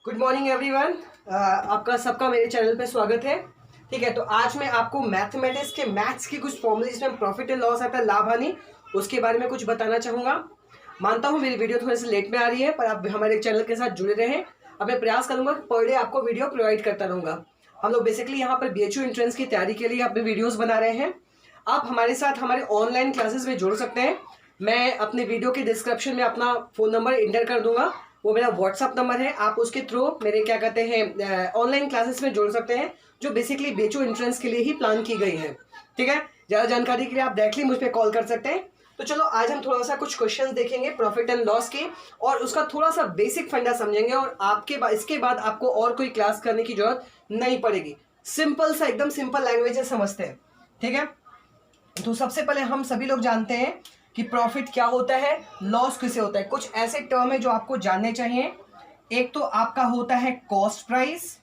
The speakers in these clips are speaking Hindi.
Good morning everyone. आपका सबका मेरे चैनल पे स्वागत है। ठीक है, तो आज मैं आपको मैथमेटिक्स के मैथ्स की कुछ फॉर्मूले जिसमें प्रॉफिट एंड लॉस आता है, लाभ हानि, उसके बारे में कुछ बताना चाहूँगा। मानता हूँ मेरी वीडियो थोड़ी सी लेट में आ रही है, पर आप हमारे चैनल के साथ जुड़े रहें। अब मैं प्रयास करूँगा पर डे आपको वीडियो प्रोवाइड करता रहूँगा। हम लोग बेसिकली यहाँ पर BHU एंट्रेंस की तैयारी के लिए अपने वीडियोज़ बना रहे हैं। आप हमारे साथ हमारे ऑनलाइन क्लासेस में जुड़ सकते हैं। मैं अपने वीडियो के डिस्क्रिप्शन में अपना फ़ोन नंबर इंटर कर दूंगा, वो मेरा व्हाट्सअप नंबर है। आप उसके थ्रू मेरे क्या कहते हैं ऑनलाइन क्लासेस में जुड़ सकते हैं, जो बेसिकली BHU एंट्रेंस के लिए ही प्लान की गई है। ठीक है, ज़्यादा जानकारी के लिए आप डायरेक्टली मुझ पर कॉल कर सकते हैं। तो चलो आज हम थोड़ा सा कुछ क्वेश्चंस देखेंगे प्रॉफिट एंड लॉस के, और उसका थोड़ा सा बेसिक फंडा समझेंगे, और इसके बाद आपको और कोई क्लास करने की जरूरत नहीं पड़ेगी। सिंपल सा, एकदम सिंपल लैंग्वेज है, समझते हैं। ठीक है, तो सबसे पहले हम सभी लोग जानते हैं कि प्रॉफिट क्या होता है, लॉस किसे होता है। कुछ ऐसे टर्म है जो आपको जानने चाहिए। एक तो आपका होता है कॉस्ट प्राइस,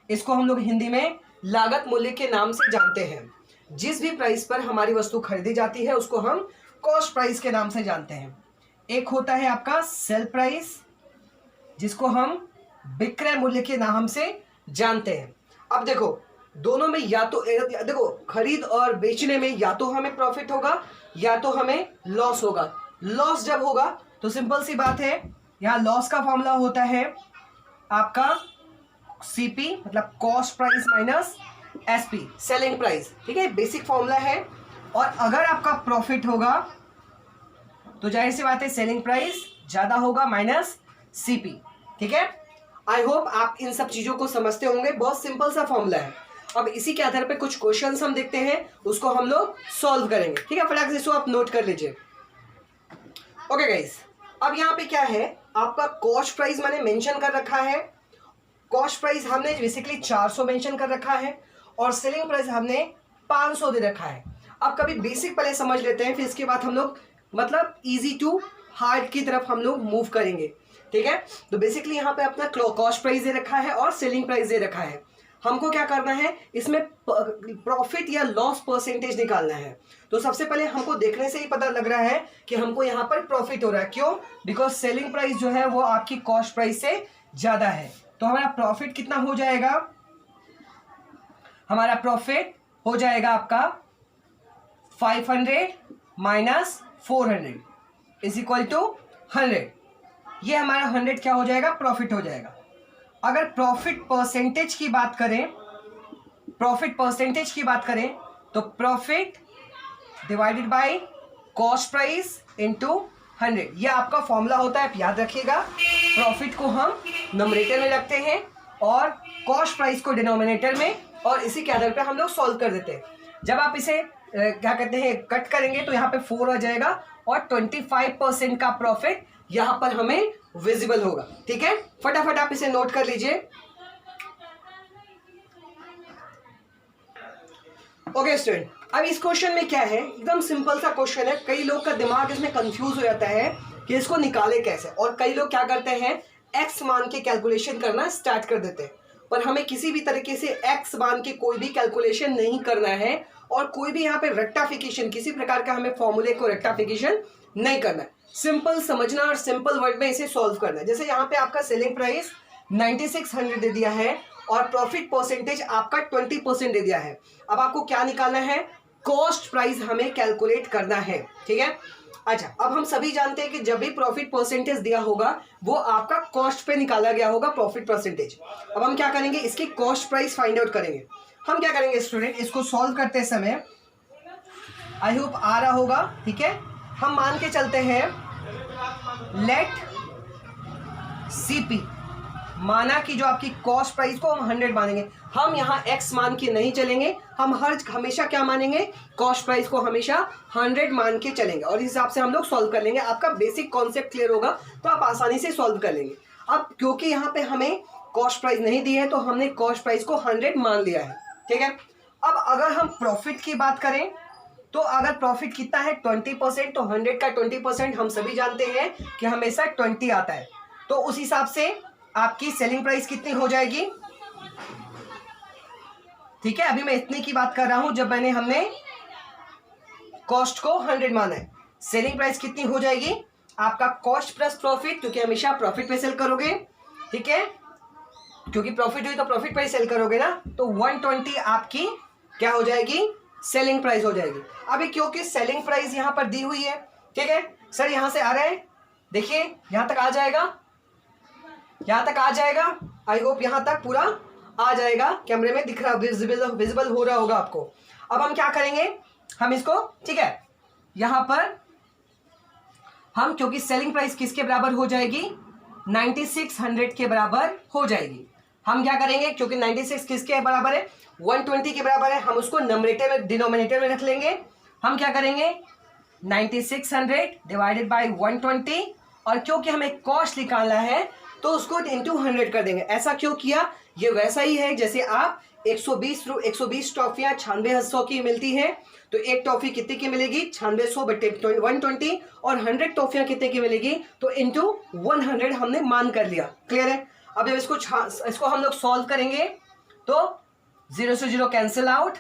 इसको हम लोग हिंदी में लागत मूल्य के नाम से जानते हैं। जिस भी प्राइस पर हमारी वस्तु खरीदी जाती है उसको हम कॉस्ट प्राइस के नाम से जानते हैं। एक होता है आपका सेल प्राइस, जिसको हम विक्रय मूल्य के नाम से जानते हैं। अब देखो, दोनों में या तो देखो, खरीद और बेचने में या तो हमें प्रॉफिट होगा या तो हमें लॉस होगा। लॉस जब होगा तो सिंपल सी बात है, यहाँ लॉस का फॉर्मूला होता है आपका CP, मतलब cost price minus SP, selling price. ठीक है, बेसिक फॉर्मूला है। और अगर आपका प्रॉफिट होगा तो जाहिर सी बात है सेलिंग प्राइस ज्यादा होगा माइनस CP। ठीक है, आई होप आप इन सब चीजों को समझते होंगे। बहुत सिंपल सा फॉर्मूला है। अब इसी के आधार पर कुछ क्वेश्चंस हम देखते हैं, उसको हम लोग सॉल्व करेंगे। ठीक है, फटाक से इसको आप नोट कर लीजिए। ओके गाइस, अब यहाँ पे क्या है, आपका कॉस्ट प्राइस मैंने मेंशन कर रखा है। कॉस्ट प्राइस हमने बेसिकली 400 मेंशन कर रखा है, और सेलिंग प्राइस हमने 500 दे रखा है। अब कभी बेसिक पहले समझ लेते हैं, फिर इसके बाद हम लोग मतलब इजी टू हार्ड की तरफ हम लोग मूव करेंगे। ठीक है, तो बेसिकली यहाँ पे अपना कॉस्ट प्राइस दे रखा है और सेलिंग प्राइस दे रखा है। हमको क्या करना है, इसमें प्रॉफिट या लॉस परसेंटेज निकालना है। तो सबसे पहले हमको देखने से ही पता लग रहा है कि हमको यहाँ पर प्रॉफिट हो रहा है। क्यों? बिकॉज सेलिंग प्राइस जो है वो आपकी कॉस्ट प्राइस से ज्यादा है। तो हमारा प्रॉफिट कितना हो जाएगा, हमारा प्रॉफिट हो जाएगा आपका 500 माइनस 400 इज इक्वल टू 100। ये हमारा 100 क्या हो जाएगा, प्रॉफिट हो जाएगा। अगर प्रॉफिट परसेंटेज की बात करें, तो profit divided by cost price into 100, ये आपका फॉर्मूला होता है। आप याद रखिएगा, प्रॉफिट को हम नंबरेटर में रखते हैं और कॉस्ट प्राइस को डिनोमिनेटर में, और इसी के आधार पे हम लोग सॉल्व कर देते हैं। जब आप इसे क्या कहते हैं कट करेंगे तो यहाँ पे 4 आ जाएगा, और 25% का प्रॉफिट यहाँ पर हमें विजिबल होगा। ठीक है, फटाफट आप इसे नोट कर लीजिए। ओके स्टूडेंट, अब इस क्वेश्चन में क्या है, एकदम सिंपल सा क्वेश्चन है। कई लोग का दिमाग इसमें कंफ्यूज हो जाता है कि इसको निकाले कैसे, और कई लोग क्या करते हैं, एक्स मान के कैलकुलेशन करना स्टार्ट कर देते हैं। पर हमें किसी भी तरीके से एक्स मान के कोई भी कैलकुलेशन नहीं करना है, और कोई भी यहाँ पे रेक्टाफिकेशन, किसी प्रकार का हमें फॉर्मूले को रेक्टाफिकेशन नहीं करना है। सिंपल समझना और सिंपल वर्ड में इसे सॉल्व करना है। जैसे यहाँ पे आपका सेलिंग प्राइस 9600 दे दिया है, और प्रॉफिट परसेंटेज आपका 20% दे दिया है। अब आपको क्या निकालना है, कॉस्ट प्राइस हमें कैलकुलेट करना है। ठीक है, अच्छा, अब हम सभी जानते हैं कि जब भी प्रॉफिट परसेंटेज दिया होगा वो आपका कॉस्ट पे निकाला गया होगा, प्रॉफिट परसेंटेज। अब हम क्या करेंगे, इसकी कॉस्ट प्राइस फाइंड आउट करेंगे। हम क्या करेंगे स्टूडेंट, इसको सॉल्व करते समय आई होप आ रहा होगा। ठीक है, हम मान के चलते हैं लेट CP, माना कि जो आपकी कॉस्ट प्राइस को हम 100 मानेंगे। हम यहाँ x मान के नहीं चलेंगे, हम हमेशा क्या मानेंगे, कॉस्ट प्राइस को हमेशा 100 मान के चलेंगे, और इस हिसाब से हम लोग सॉल्व कर लेंगे। आपका बेसिक कॉन्सेप्ट क्लियर होगा तो आप आसानी से सॉल्व कर लेंगे। अब क्योंकि यहाँ पे हमें कॉस्ट प्राइस नहीं दी है तो हमने कॉस्ट प्राइस को 100 मान लिया है। ठीक है, अब अगर हम प्रॉफिट की बात करें तो अगर प्रॉफिट कितना है 20%, तो 100 का 20% हम सभी जानते हैं कि हमेशा 20 आता है। तो उस हिसाब से आपकी सेलिंग प्राइस कितनी हो जाएगी। ठीक है, अभी मैं इतने की बात कर रहा हूं जब हमने कॉस्ट को 100 माना है। सेलिंग प्राइस कितनी हो जाएगी, आपका कॉस्ट प्लस प्रॉफिट, क्योंकि हमेशा प्रॉफिट पे सेल करोगे, ठीक है, क्योंकि प्रॉफिट हुई तो प्रॉफिट पर ही सेल करोगे ना, तो 120 आपकी क्या हो जाएगी, सेलिंग प्राइस हो जाएगी। अभी क्योंकि सेलिंग प्राइस यहां पर दी हुई है, ठीक है सर, यहां से आ रहा है, देखिए यहां तक आ जाएगा, यहां तक आ जाएगा, आई होप यहां तक पूरा आ जाएगा, कैमरे में दिख रहा, विजिबल हो रहा होगा आपको। अब हम क्या करेंगे, हम इसको, ठीक है, यहां पर हम, क्योंकि सेलिंग प्राइस किसके बराबर हो जाएगी, 9600 के बराबर हो जाएगी। हम क्या करेंगे, क्योंकि 96 किसके बराबर है, 120 के बराबर है, हम उसको नंबरेटर में, डिनोमिनेटर में रख लेंगे। हम क्या करेंगे, 9600 डिवाइडेड बाय 120, और क्योंकि हमें कॉस्ट निकालना है तो उसको इंटू 100 कर देंगे। ऐसा क्यों किया, ये वैसा ही है जैसे आप 120 टॉफियां 9600 की मिलती हैं, तो एक टॉफी कितने की मिलेगी, 9600 बटे 120, और 100 टॉफियां कितने की मिलेगी, तो इंटू 100 हमने मान कर लिया। क्लियर है। अब जब इसको हम लोग सॉल्व करेंगे तो 0 से 0 कैंसिल आउट,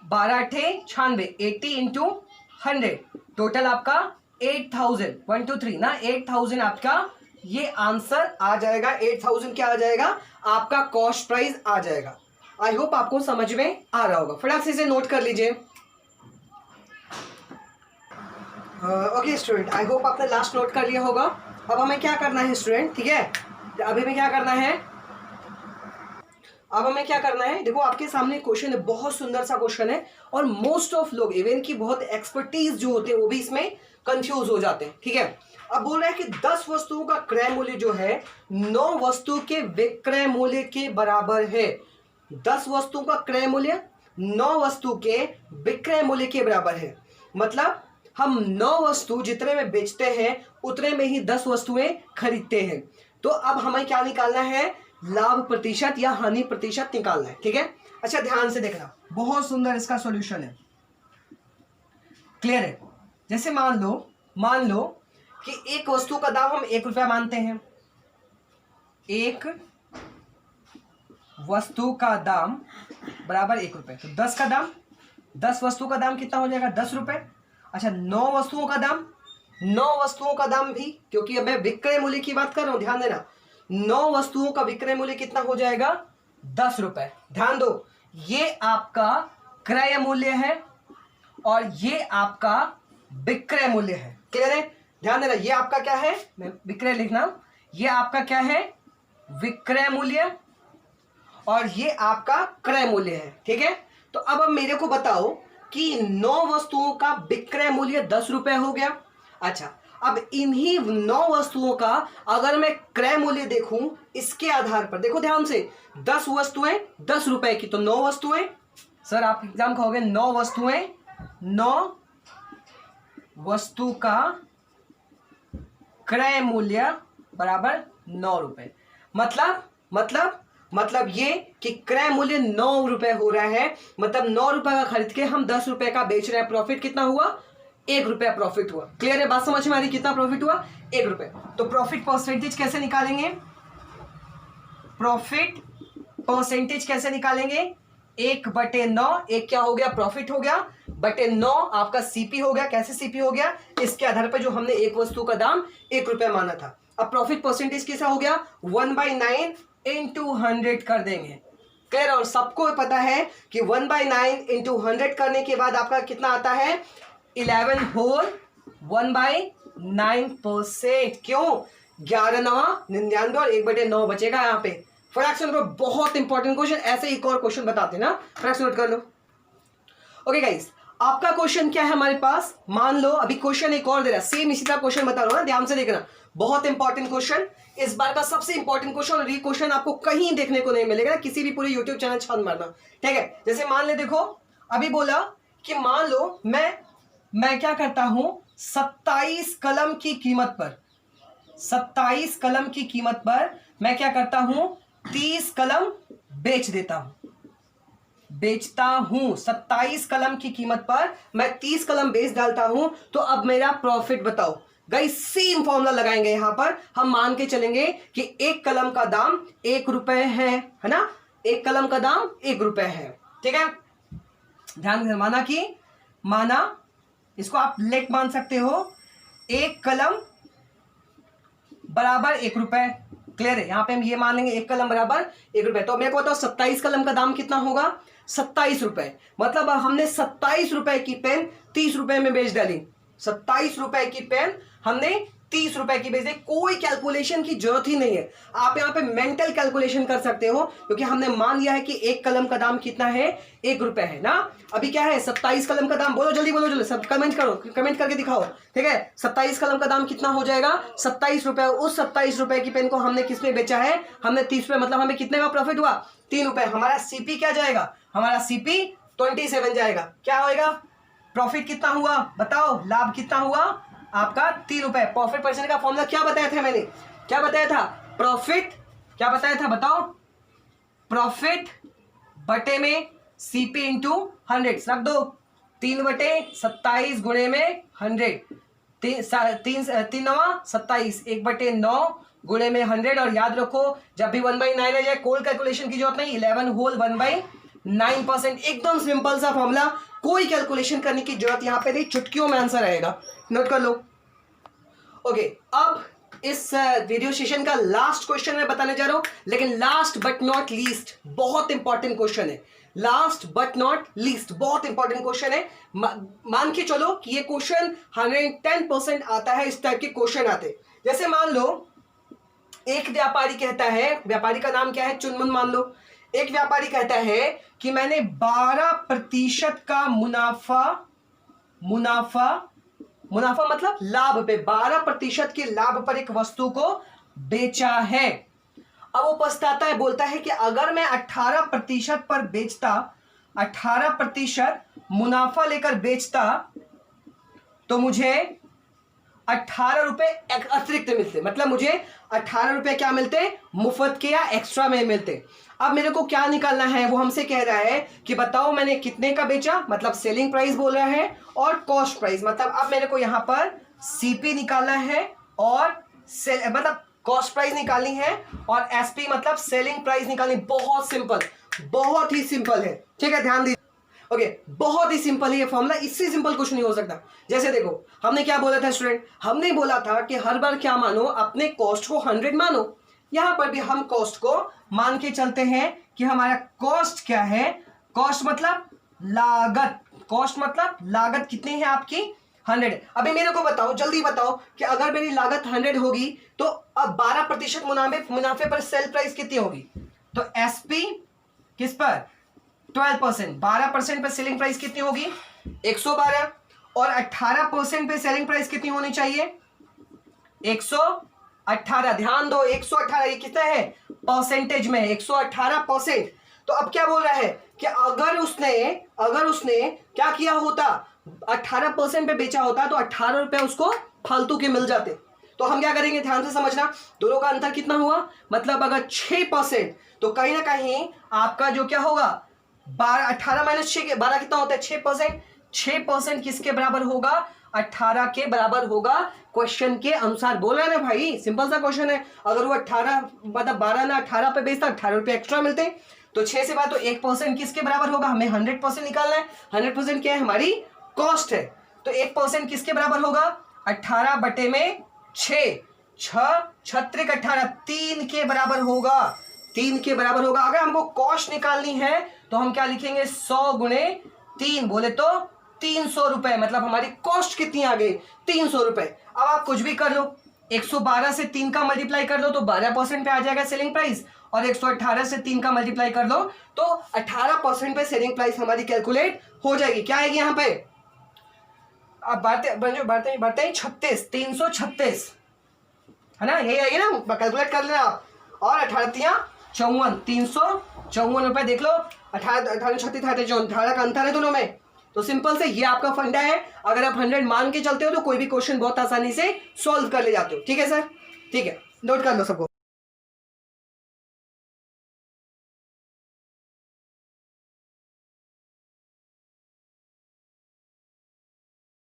12 × 96, 80 इंटू 100, टोटल आपका 8000, 1 2 3 ना, 8000 आपका ये आंसर आ जाएगा। 8000 क्या आ जाएगा, आपका कॉस्ट प्राइस आ जाएगा। आई होप आपको समझ में आ रहा होगा, फटाक से इसे नोट कर लीजिए। ओके स्टूडेंट, आई होप आपने लास्ट नोट कर लिया होगा। अब हमें क्या करना है स्टूडेंट, ठीक है, अभी हमें क्या करना है, अब हमें क्या करना है, देखो आपके सामने क्वेश्चन है, बहुत सुंदर सा क्वेश्चन है, और मोस्ट ऑफ लोग, इवन की बहुत एक्सपर्टीज जो होते हैं वो भी इसमें कंफ्यूज हो जाते हैं। ठीक है, अब बोल रहा है कि 10 वस्तुओं का क्रय मूल्य जो है 9 वस्तु के विक्रय मूल्य के बराबर है। 10 वस्तुओं का क्रय मूल्य 9 वस्तु के विक्रय मूल्य के बराबर है। मतलब हम 9 वस्तु जितने में बेचते हैं उतने में ही 10 वस्तुएं खरीदते हैं। तो अब हमें क्या निकालना है, लाभ प्रतिशत या हानि प्रतिशत निकालना है। ठीक है, अच्छा ध्यान से देखना, बहुत सुंदर इसका सॉल्यूशन है। क्लियर है। जैसे मान लो कि एक वस्तु का दाम हम 1 रुपया मानते हैं। एक वस्तु का दाम बराबर 1 रुपये, तो 10 का दाम, 10 वस्तु का दाम कितना हो जाएगा, 10 रुपये। अच्छा 9 वस्तुओं का दाम, 9 वस्तुओं का दाम भी, क्योंकि अब मैं विक्रय मूल्य की बात कर रहा हूं, ध्यान देना, 9 वस्तुओं का विक्रय मूल्य कितना हो जाएगा, 10 रुपए। ध्यान दो, ये आपका क्रय मूल्य है और ये आपका विक्रय मूल्य है। क्लियर है, ध्यान देना, ये आपका क्या है, मैं विक्रय लिखना, ये आपका क्या है, विक्रय मूल्य, और ये आपका क्रय मूल्य है। ठीक है, तो अब मेरे को बताओ कि 9 वस्तुओं का विक्रय मूल्य 10 रुपए हो गया। अच्छा, अब इन्हीं 9 वस्तुओं का अगर मैं क्रय मूल्य देखूं, इसके आधार पर देखो ध्यान से, 10 वस्तुएं 10 रुपए की, तो 9 वस्तुएं, सर आप एग्जाम कहोगे 9 वस्तुएं, 9 वस्तु का क्रय मूल्य बराबर 9 रुपए। मतलब ये कि क्रय मूल्य 9 रुपए हो रहा है, मतलब 9 रुपए का खरीद के हम 10 रुपए का बेच रहे हैं। प्रॉफिट कितना हुआ, 1 रुपया प्रॉफिट हुआ। क्लियर है, बात समझ में आ रही, कितना प्रॉफिट हुआ, 1 रुपए। तो प्रॉफिट परसेंटेज कैसे निकालेंगे, प्रॉफिट परसेंटेज कैसे निकालेंगे, 1/9, एक क्या हो गया, प्रॉफिट हो गया, बटे 9 आपका सीपी हो गया। कैसे सीपी हो गया, इसके आधार पर जो हमने एक वस्तु का दाम 1 रुपया माना था। अब प्रॉफिट परसेंटेज कैसा हो गया, 1/9 इंटू 100 कर देंगे। क्लियर, और सबको पता है कि 1/9 इंटू 100 करने के बाद आपका कितना आता है, 11 होल 1/9%। क्यों, 11 9 99 और 1/9 बचेगा यहाँ पे। फटाक से नोट, बहुत इंपॉर्टेंट क्वेश्चन, ऐसे एक और क्वेश्चन बताते ना, फटाक से नोट कर लो। ओके गाइस, आपका क्वेश्चन क्या है हमारे पास, मान लो अभी क्वेश्चन एक और दे रहा है, सेम इसी तरह क्वेश्चन बता रहा हूं ना, ध्यान से देखना, बहुत इंपॉर्टेंट क्वेश्चन, इस बार का सबसे इंपॉर्टेंट क्वेश्चन, और ये क्वेश्चन आपको कहीं देखने को नहीं मिलेगा, किसी भी पूरे यूट्यूब चैनल छान मारना। ठीक है, जैसे मान ले, देखो अभी बोला कि मान लो मैं क्या करता हूं, 27 कलम की कीमत पर, 27 कलम की कीमत पर मैं क्या करता हूं, 30 कलम बेचता हूं। 27 कलम की कीमत पर मैं 30 कलम बेच डालता हूं, तो अब मेरा प्रॉफिट बताओ। गाइस सेम फॉर्मूला लगाएंगे यहां पर, हम मान के चलेंगे कि एक कलम का दाम 1 रुपए है ना, एक कलम का दाम 1 रुपए है। ठीक है, ध्यान से माना, इसको आप लेट मान सकते हो, एक कलम बराबर 1 रुपए। क्लियर है? यहाँ पे हम ये मान लेंगे 1 कलम बराबर 1 रुपए। तो मेरे को बताओ 27 कलम का दाम कितना होगा? 27 रुपए। मतलब हमने 27 रुपए की पेन 30 रुपए में बेच डाली। 27 रुपए की पेन हमने 30 रुपए की बेच दी। कोई कैलकुलेशन की जरूरत ही नहीं है। आप यहाँ पे मेंटल कैलकुलेशन कर सकते हो, क्योंकि हमने मान लिया है कि 1 कलम का दाम कितना है? 1 रुपए है ना। अभी क्या है? 27 कलम का दाम। बोलो जल्दी, बोलो जल्दी, सब कमेंट करो, कमेंट करके दिखाओ। ठीक है, 27 कलम का दाम कितना हो जाएगा? 27 रुपए। उस 27 रुपए की पेन को हमने किस में बेचा है? हमने 30 रुपए। मतलब हमें कितने का प्रॉफिट हुआ? 3 रुपए। हमारा सीपी क्या जाएगा? हमारा सीपी 27 जाएगा। क्या होएगा? प्रॉफिट कितना हुआ? बताओ, लाभ कितना हुआ आपका? 3 रुपए। प्रॉफिट परसेंट का फॉर्मूला क्या बताया था मैंने? क्या बताया था? प्रॉफिट क्या बताया था? बताओ। प्रॉफिट बटे में सीपी इंटू 100 रख दो। 3/27 गुणे में 100। 3 नवा 27, 1/9 गुणे में 100। और याद रखो, जब भी 1/9 आ जाए कोई कैलकुलेशन की जरूरत नहीं। 11 होल 1/9%। एकदम सिंपल सा फॉर्मूला, कोई कैलकुलेशन करने की जरूरत यहाँ पे नहीं, चुटकियों में आंसर आएगा। नोट कर लो। ओके, अब इस वीडियो सेशन का लास्ट क्वेश्चन मैं बताने जा रहा हूं, लेकिन लास्ट बट नॉट लीस्ट बहुत इंपॉर्टेंट क्वेश्चन है। लास्ट बट नॉट लीस्ट बहुत इंपॉर्टेंट क्वेश्चन है। मान के चलो कि ये क्वेश्चन 110% आता है। इस टाइप के क्वेश्चन आते, जैसे मान लो एक व्यापारी कहता है, व्यापारी का नाम क्या है? चुनमुन मान लो। एक व्यापारी कहता है कि मैंने 12% का मुनाफा मतलब लाभ पे, 12% के लाभ पर एक वस्तु को बेचा है। अब वो पछताता है, बोलता है कि अगर मैं 18% पर बेचता, 18% मुनाफा लेकर बेचता, तो मुझे 18 रुपए अतिरिक्त मिलते। मतलब मुझे 18 रुपए क्या मिलते? मुफ्त के या एक्स्ट्रा में मिलते। अब मेरे को क्या निकालना है? वो हमसे कह रहा है कि बताओ मैंने कितने का बेचा, मतलब सेलिंग प्राइस बोल रहा है, और कॉस्ट प्राइस। मतलब अब मेरे को यहां पर सीपी निकालना है और मतलब कॉस्ट प्राइस निकालनी है, और एसपी मतलब सेलिंग प्राइस निकालनी। बहुत सिंपल, बहुत ही सिंपल है। ठीक है, ध्यान दीजिए। ओके, बहुत ही सिंपल है ये फॉर्मूला, इससे सिंपल कुछ नहीं हो सकता। जैसे देखो, हमने क्या बोला था स्टूडेंट? हमने बोला था कि हर बार क्या मानो? अपने कॉस्ट को 100 मानो। यहां पर भी हम कॉस्ट को मान के चलते हैं कि हमारा कॉस्ट क्या है? कॉस्ट मतलब लागत। कॉस्ट मतलब लागत कितनी है आपकी? 100। अभी मेरे को बताओ, जल्दी बताओ कि अगर मेरी लागत 100 होगी तो अब 12% मुनाफे पर सेल प्राइस कितनी होगी? तो एसपी किस पर? 12%। 12% पर सेलिंग प्राइस कितनी होगी? 112। और 18% पे सेलिंग प्राइस कितनी होनी चाहिए? 118। ध्यान दो, 118 ये कितना है? परसेंटेज में 118%। तो अब क्या बोल रहा है कि अगर उसने क्या किया होता, 18% पे बेचा होता, तो 18 रुपए उसको फालतू के मिल जाते। तो हम क्या करेंगे? ध्यान से समझना, दोनों का अंतर कितना हुआ? मतलब अगर 6%, तो कहीं ना कहीं आपका जो क्या होगा? 18 माइनस 6 के 12 कितना होता है? 6%। 6% किसके बराबर होगा? 18 के बराबर होगा। क्वेश्चन के अनुसार बोल रहे हैं ना भाई, सिंपल सा क्वेश्चन है। अगर वो 18 मतलब 12 ना 18 पे बेचता, 18 रुपए एक्स्ट्रा मिलते। तो 6 से बाद तो 1% किसके बराबर होगा? हमें 100% निकालना है। 100% क्या है? हमारी कॉस्ट है। तो 1% किसके बराबर होगा? 18 बटे में 6, 6 18 3 के बराबर होगा। 3 के बराबर होगा। अगर हमको कॉस्ट निकालनी है तो हम क्या लिखेंगे? 100 गुणे 3, बोले तो 300 रुपए। मतलब हमारी कॉस्ट कितनी आ गई? 300 रुपए। अब आप कुछ भी कर लो, 112 से 3 का मल्टीप्लाई कर दो तो 12% पे आ जाएगा सेलिंग प्राइस, और 118 से 3 का मल्टीप्लाई कर दो तो 18% पे सेलिंग प्राइस हमारी कैलकुलेट हो जाएगी। क्या आएगी यहाँ पे? अब बढ़ते हैं 36, 336 है ना, यही आएगी ना, कैलकुलेट कर लेना आप। और 18 354 रुपए। देख लो, 18 36 18 का अंतर है दोनों में। तो सिंपल से ये आपका फंडा है। अगर आप 100 मान के चलते हो तो कोई भी क्वेश्चन बहुत आसानी से सॉल्व कर ले जाते हो। ठीक है सर? ठीक है, नोट कर लो सबको।